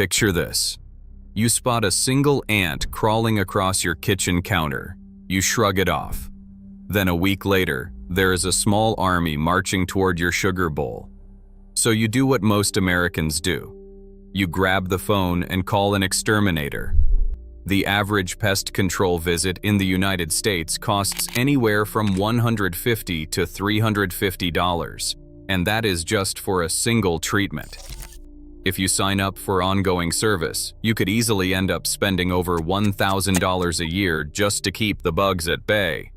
Picture this. You spot a single ant crawling across your kitchen counter. You shrug it off. Then a week later, there is a small army marching toward your sugar bowl. So you do what most Americans do. You grab the phone and call an exterminator. The average pest control visit in the United States costs anywhere from $150 to $350, and that is just for a single treatment. If you sign up for ongoing service, you could easily end up spending over $1,000 a year just to keep the bugs at bay.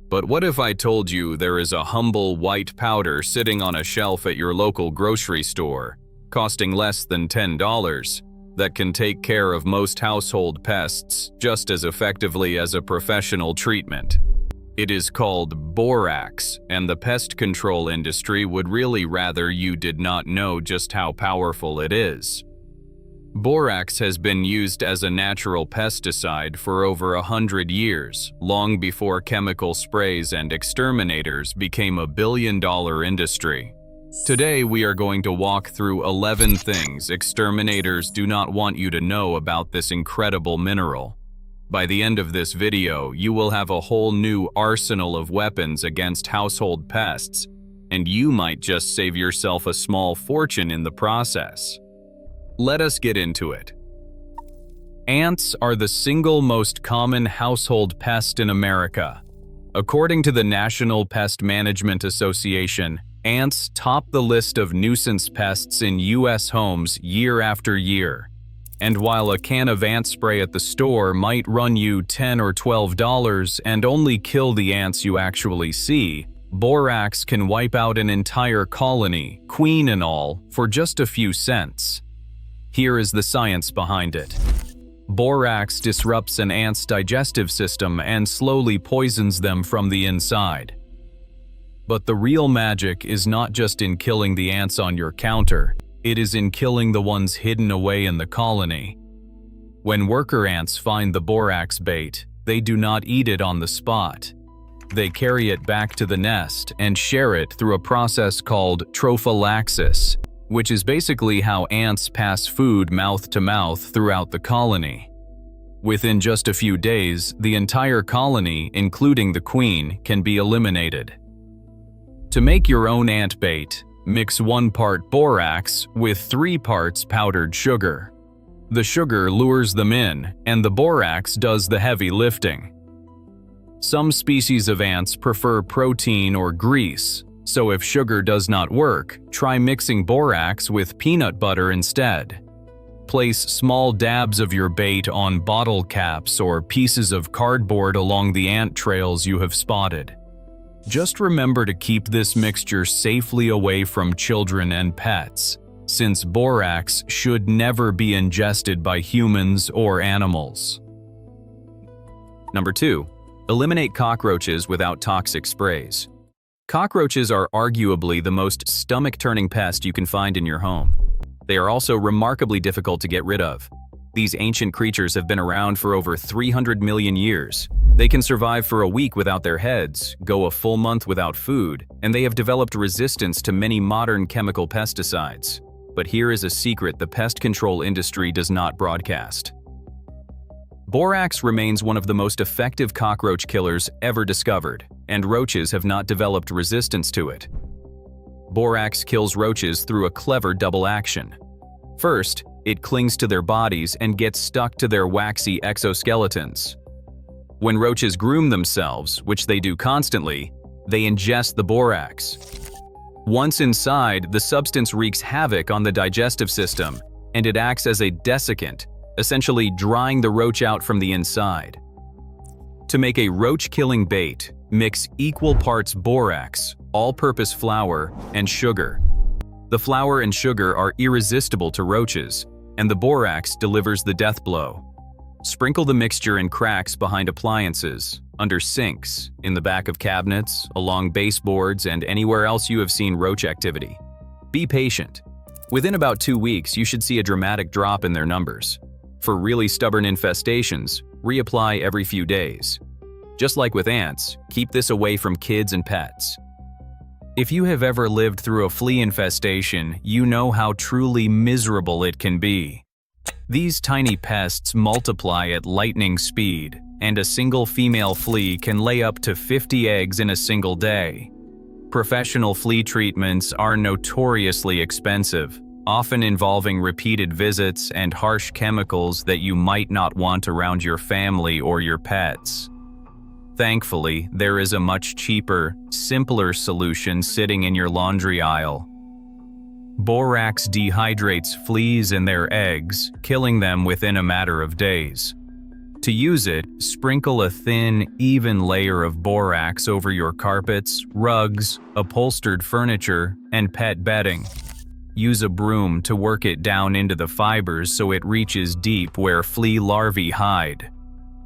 But what if I told you there is a humble white powder sitting on a shelf at your local grocery store, costing less than $10, that can take care of most household pests just as effectively as a professional treatment? It is called Borax, and the pest control industry would really rather you did not know just how powerful it is. Borax has been used as a natural pesticide for over 100 years, long before chemical sprays and exterminators became a billion-dollar industry. Today we are going to walk through 11 things exterminators do not want you to know about this incredible mineral. By the end of this video, you will have a whole new arsenal of weapons against household pests, and you might just save yourself a small fortune in the process. Let us get into it. Ants are the single most common household pest in America. According to the National Pest Management Association, ants top the list of nuisance pests in U.S. homes year after year. And while a can of ant spray at the store might run you $10 or $12 and only kill the ants you actually see, Borax can wipe out an entire colony, queen and all, for just a few cents. Here is the science behind it. Borax disrupts an ant's digestive system and slowly poisons them from the inside. But the real magic is not just in killing the ants on your counter, it is in killing the ones hidden away in the colony. When worker ants find the borax bait, they do not eat it on the spot. They carry it back to the nest and share it through a process called trophallaxis, which is basically how ants pass food mouth to mouth throughout the colony. Within just a few days, the entire colony, including the queen, can be eliminated. To make your own ant bait, mix 1 part borax with 3 parts powdered sugar. The sugar lures them in, and the borax does the heavy lifting. Some species of ants prefer protein or grease, so if sugar does not work, try mixing borax with peanut butter instead. Place small dabs of your bait on bottle caps or pieces of cardboard along the ant trails you have spotted. Just remember to keep this mixture safely away from children and pets, since borax should never be ingested by humans or animals. Number 2. Eliminate cockroaches without toxic sprays. Cockroaches are arguably the most stomach-turning pest you can find in your home. They are also remarkably difficult to get rid of. These ancient creatures have been around for over 300 million years. They can survive for a week without their heads, go a full month without food, and they have developed resistance to many modern chemical pesticides. But here is a secret the pest control industry does not broadcast. Borax remains one of the most effective cockroach killers ever discovered, and roaches have not developed resistance to it. Borax kills roaches through a clever double action. First, it clings to their bodies and gets stuck to their waxy exoskeletons. When roaches groom themselves, which they do constantly, they ingest the borax. Once inside, the substance wreaks havoc on the digestive system, and it acts as a desiccant, essentially drying the roach out from the inside. To make a roach-killing bait, mix equal parts borax, all-purpose flour, and sugar. The flour and sugar are irresistible to roaches, and the borax delivers the death blow. Sprinkle the mixture in cracks behind appliances, under sinks, in the back of cabinets, along baseboards, and anywhere else you have seen roach activity. Be patient. Within about 2 weeks, you should see a dramatic drop in their numbers. For really stubborn infestations, reapply every few days. Just like with ants, keep this away from kids and pets. If you have ever lived through a flea infestation, you know how truly miserable it can be. These tiny pests multiply at lightning speed, and a single female flea can lay up to 50 eggs in a single day. Professional flea treatments are notoriously expensive, often involving repeated visits and harsh chemicals that you might not want around your family or your pets. Thankfully, there is a much cheaper, simpler solution sitting in your laundry aisle. Borax dehydrates fleas and their eggs, killing them within a matter of days. To use it, sprinkle a thin, even layer of borax over your carpets, rugs, upholstered furniture, and pet bedding. Use a broom to work it down into the fibers so it reaches deep where flea larvae hide.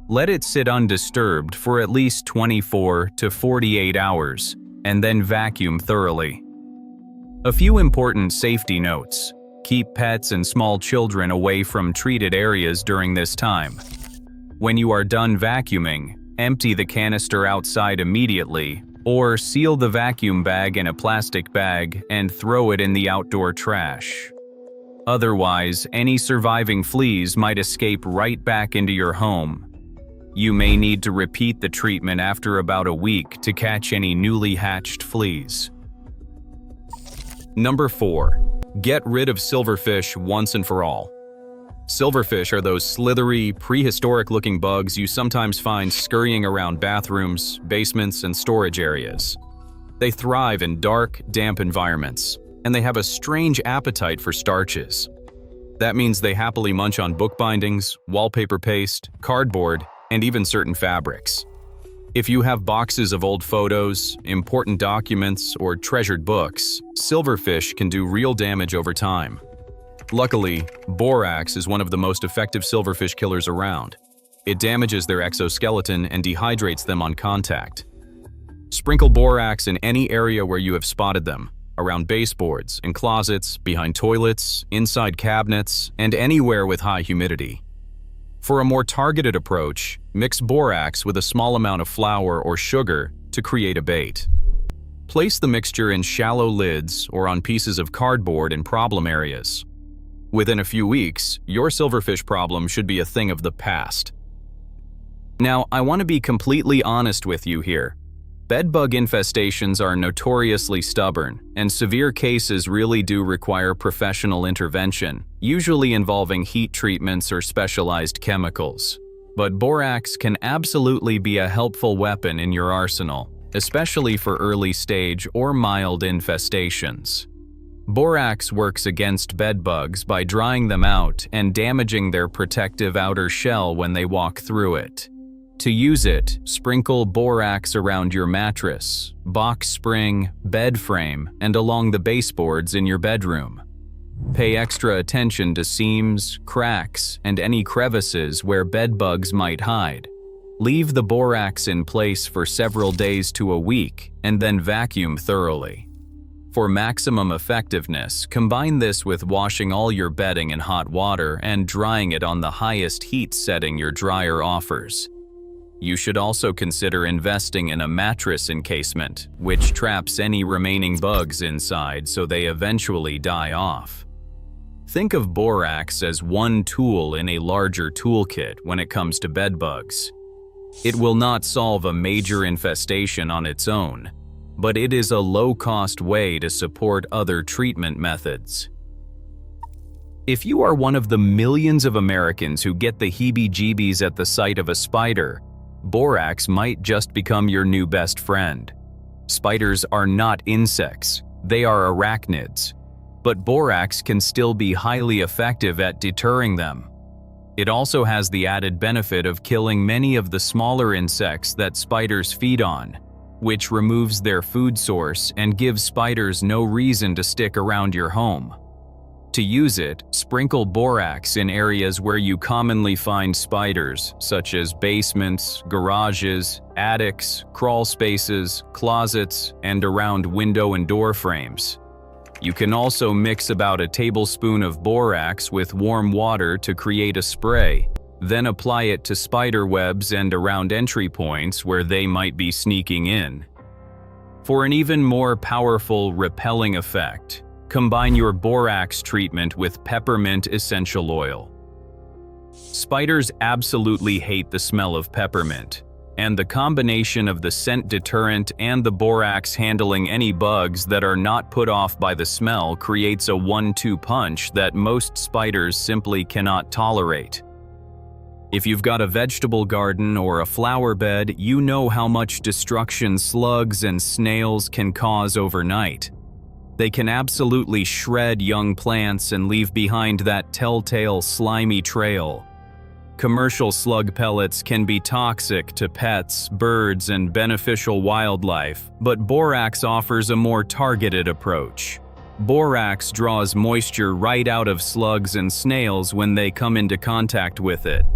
Let it sit undisturbed for at least 24 to 48 hours, and then vacuum thoroughly. A few important safety notes. Keep pets and small children away from treated areas during this time. When you are done vacuuming, empty the canister outside immediately, or seal the vacuum bag in a plastic bag and throw it in the outdoor trash. Otherwise, any surviving fleas might escape right back into your home. You may need to repeat the treatment after about a week to catch any newly hatched fleas. Number 4. Get rid of silverfish once and for all. Silverfish are those slithery, prehistoric-looking bugs you sometimes find scurrying around bathrooms, basements, and storage areas. They thrive in dark, damp environments, and they have a strange appetite for starches. That means they happily munch on book bindings, wallpaper paste, cardboard, and even certain fabrics. If you have boxes of old photos, important documents, or treasured books, silverfish can do real damage over time. Luckily, borax is one of the most effective silverfish killers around. It damages their exoskeleton and dehydrates them on contact. Sprinkle borax in any area where you have spotted them, around baseboards, in closets, behind toilets, inside cabinets, and anywhere with high humidity. For a more targeted approach, mix borax with a small amount of flour or sugar to create a bait. Place the mixture in shallow lids or on pieces of cardboard in problem areas. Within a few weeks, your silverfish problem should be a thing of the past. Now, I want to be completely honest with you here. Bedbug infestations are notoriously stubborn, and severe cases really do require professional intervention, usually involving heat treatments or specialized chemicals. But borax can absolutely be a helpful weapon in your arsenal, especially for early stage or mild infestations. Borax works against bedbugs by drying them out and damaging their protective outer shell when they walk through it. To use it, sprinkle borax around your mattress, box spring, bed frame, and along the baseboards in your bedroom. Pay extra attention to seams, cracks, and any crevices where bedbugs might hide. Leave the borax in place for several days to a week, and then vacuum thoroughly. For maximum effectiveness, combine this with washing all your bedding in hot water and drying it on the highest heat setting your dryer offers. You should also consider investing in a mattress encasement, which traps any remaining bugs inside so they eventually die off. Think of borax as one tool in a larger toolkit when it comes to bedbugs. It will not solve a major infestation on its own, but it is a low-cost way to support other treatment methods. If you are one of the millions of Americans who get the heebie-jeebies at the sight of a spider, borax might just become your new best friend. Spiders are not insects, they are arachnids, but borax can still be highly effective at deterring them. It also has the added benefit of killing many of the smaller insects that spiders feed on, which removes their food source and gives spiders no reason to stick around your home. To use it, sprinkle borax in areas where you commonly find spiders, such as basements, garages, attics, crawl spaces, closets, and around window and door frames. You can also mix about a tablespoon of borax with warm water to create a spray, then apply it to spider webs and around entry points where they might be sneaking in. For an even more powerful repelling effect, combine your borax treatment with peppermint essential oil. Spiders absolutely hate the smell of peppermint, and the combination of the scent deterrent and the borax handling any bugs that are not put off by the smell creates a 1-2 punch that most spiders simply cannot tolerate. If you've got a vegetable garden or a flower bed, you know how much destruction slugs and snails can cause overnight. They can absolutely shred young plants and leave behind that telltale slimy trail. Commercial slug pellets can be toxic to pets, birds, and beneficial wildlife, but borax offers a more targeted approach. Borax draws moisture right out of slugs and snails when they come into contact with it.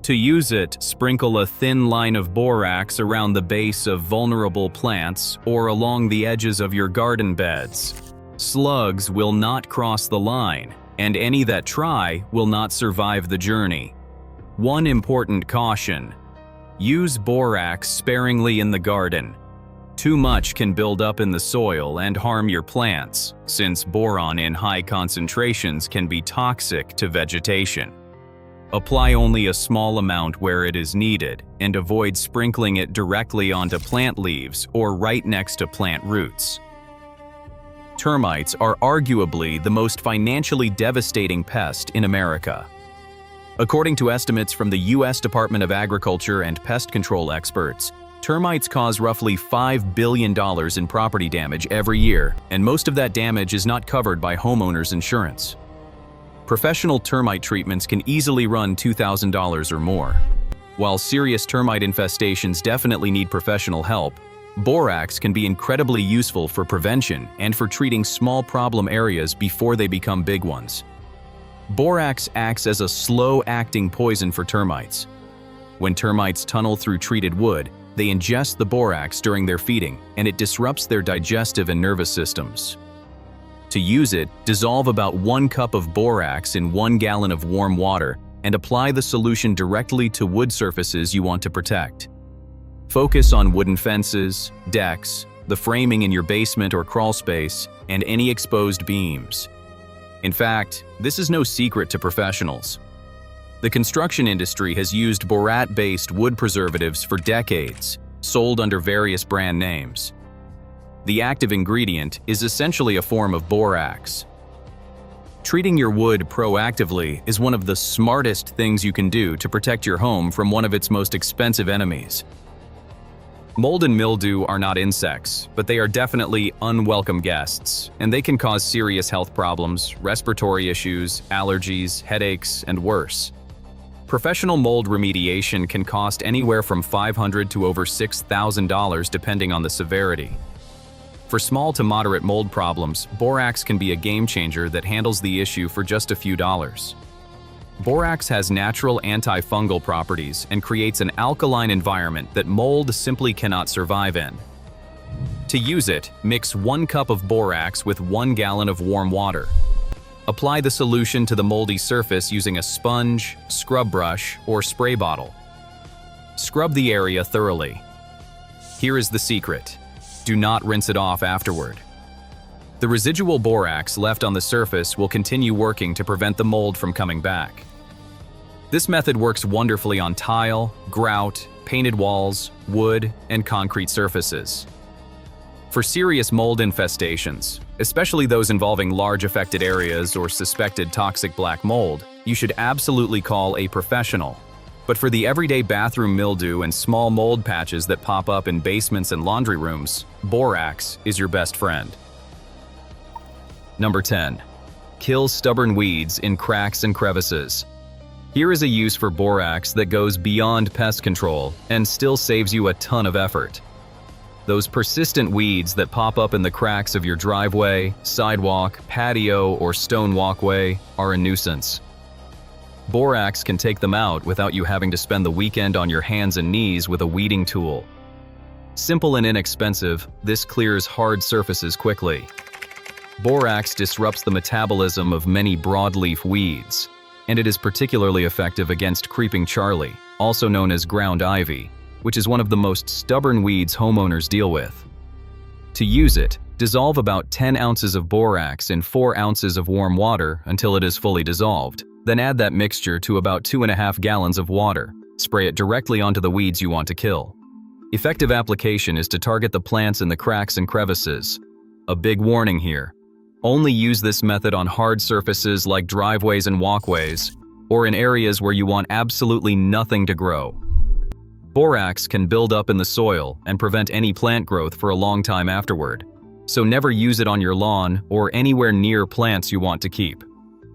To use it, sprinkle a thin line of borax around the base of vulnerable plants or along the edges of your garden beds. Slugs will not cross the line, and any that try will not survive the journey. One important caution: use borax sparingly in the garden. Too much can build up in the soil and harm your plants, since boron in high concentrations can be toxic to vegetation. Apply only a small amount where it is needed, and avoid sprinkling it directly onto plant leaves or right next to plant roots. Termites are arguably the most financially devastating pest in America. According to estimates from the U.S. Department of Agriculture and pest control experts, termites cause roughly $5 billion in property damage every year, and most of that damage is not covered by homeowners' insurance. Professional termite treatments can easily run $2,000 or more. While serious termite infestations definitely need professional help, borax can be incredibly useful for prevention and for treating small problem areas before they become big ones. Borax acts as a slow-acting poison for termites. When termites tunnel through treated wood, they ingest the borax during their feeding, and it disrupts their digestive and nervous systems. To use it, dissolve about 1 cup of borax in 1 gallon of warm water and apply the solution directly to wood surfaces you want to protect. Focus on wooden fences, decks, the framing in your basement or crawl space, and any exposed beams. In fact, this is no secret to professionals. The construction industry has used borat-based wood preservatives for decades, sold under various brand names. The active ingredient is essentially a form of borax. Treating your wood proactively is one of the smartest things you can do to protect your home from one of its most expensive enemies. Mold and mildew are not insects, but they are definitely unwelcome guests, and they can cause serious health problems, respiratory issues, allergies, headaches, and worse. Professional mold remediation can cost anywhere from $500 to over $6,000 depending on the severity. For small to moderate mold problems, borax can be a game changer that handles the issue for just a few dollars. Borax has natural antifungal properties and creates an alkaline environment that mold simply cannot survive in. To use it, mix 1 cup of borax with 1 gallon of warm water. Apply the solution to the moldy surface using a sponge, scrub brush, or spray bottle. Scrub the area thoroughly. Here is the secret: do not rinse it off afterward. The residual borax left on the surface will continue working to prevent the mold from coming back. This method works wonderfully on tile, grout, painted walls, wood, and concrete surfaces. For serious mold infestations, especially those involving large affected areas or suspected toxic black mold, you should absolutely call a professional. But for the everyday bathroom mildew and small mold patches that pop up in basements and laundry rooms, borax is your best friend. Number 10. Kill stubborn weeds in cracks and crevices. Here is a use for borax that goes beyond pest control and still saves you a ton of effort. Those persistent weeds that pop up in the cracks of your driveway, sidewalk, patio, or stone walkway are a nuisance. Borax can take them out without you having to spend the weekend on your hands and knees with a weeding tool. Simple and inexpensive, this clears hard surfaces quickly. Borax disrupts the metabolism of many broadleaf weeds, and it is particularly effective against creeping Charlie, also known as ground ivy, which is one of the most stubborn weeds homeowners deal with. To use it, dissolve about 10 ounces of borax in 4 ounces of warm water until it is fully dissolved. Then add that mixture to about 2.5 gallons of water. Spray it directly onto the weeds you want to kill. Effective application is to target the plants in the cracks and crevices. A big warning here. Only use this method on hard surfaces like driveways and walkways, or in areas where you want absolutely nothing to grow. Borax can build up in the soil and prevent any plant growth for a long time afterward, so never use it on your lawn or anywhere near plants you want to keep.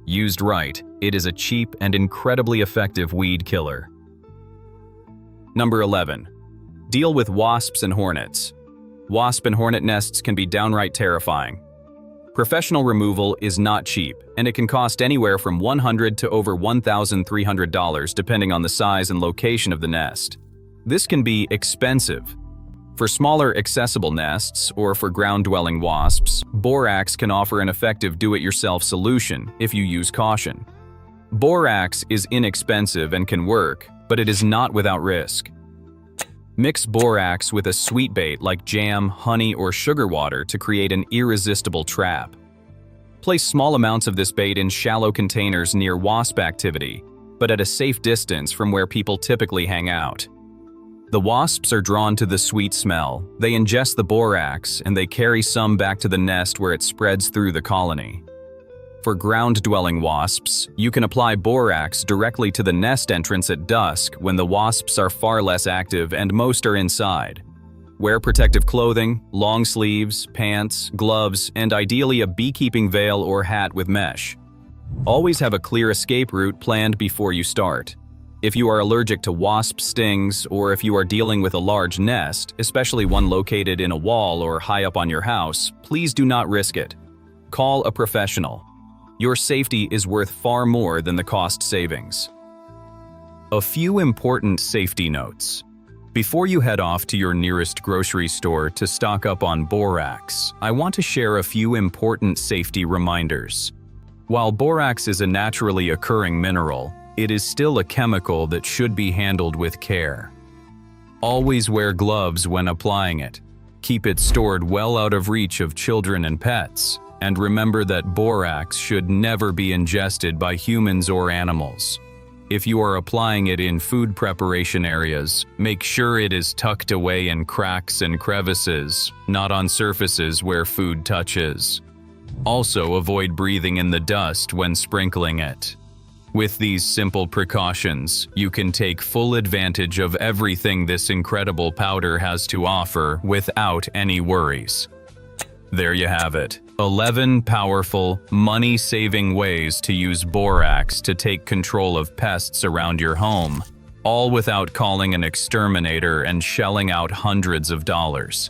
Used right, it is a cheap and incredibly effective weed killer. Number 11. Deal with wasps and hornets. Wasp and hornet nests can be downright terrifying. Professional removal is not cheap, and it can cost anywhere from $100 to over $1,300 depending on the size and location of the nest. This can be expensive. For smaller accessible nests, or for ground-dwelling wasps, borax can offer an effective do-it-yourself solution if you use caution. Borax is inexpensive and can work, but it is not without risk. Mix borax with a sweet bait like jam, honey, or sugar water to create an irresistible trap. Place small amounts of this bait in shallow containers near wasp activity, but at a safe distance from where people typically hang out. The wasps are drawn to the sweet smell, they ingest the borax, and they carry some back to the nest where it spreads through the colony. For ground-dwelling wasps, you can apply borax directly to the nest entrance at dusk when the wasps are far less active and most are inside. Wear protective clothing, long sleeves, pants, gloves, and ideally a beekeeping veil or hat with mesh. Always have a clear escape route planned before you start. If you are allergic to wasp stings, or if you are dealing with a large nest, especially one located in a wall or high up on your house, please do not risk it. Call a professional. Your safety is worth far more than the cost savings. A few important safety notes. Before you head off to your nearest grocery store to stock up on borax, I want to share a few important safety reminders. While borax is a naturally occurring mineral, it is still a chemical that should be handled with care. Always wear gloves when applying it. Keep it stored well out of reach of children and pets. And remember that borax should never be ingested by humans or animals. If you are applying it in food preparation areas, make sure it is tucked away in cracks and crevices, not on surfaces where food touches. Also, avoid breathing in the dust when sprinkling it. With these simple precautions, you can take full advantage of everything this incredible powder has to offer without any worries. There you have it. 11 powerful, money-saving ways to use borax to take control of pests around your home, all without calling an exterminator and shelling out hundreds of dollars.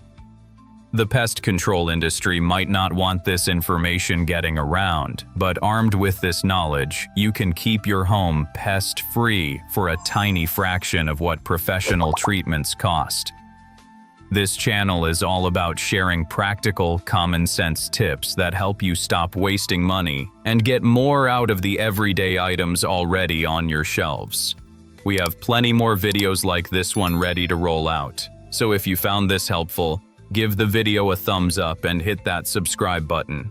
The pest control industry might not want this information getting around, but armed with this knowledge, you can keep your home pest-free for a tiny fraction of what professional treatments cost. This channel is all about sharing practical, common-sense tips that help you stop wasting money and get more out of the everyday items already on your shelves. We have plenty more videos like this one ready to roll out, so if you found this helpful, give the video a thumbs up and hit that subscribe button.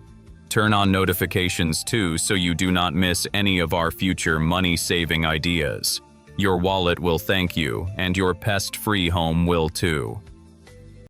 Turn on notifications too so you do not miss any of our future money-saving ideas. Your wallet will thank you, and your pest-free home will too.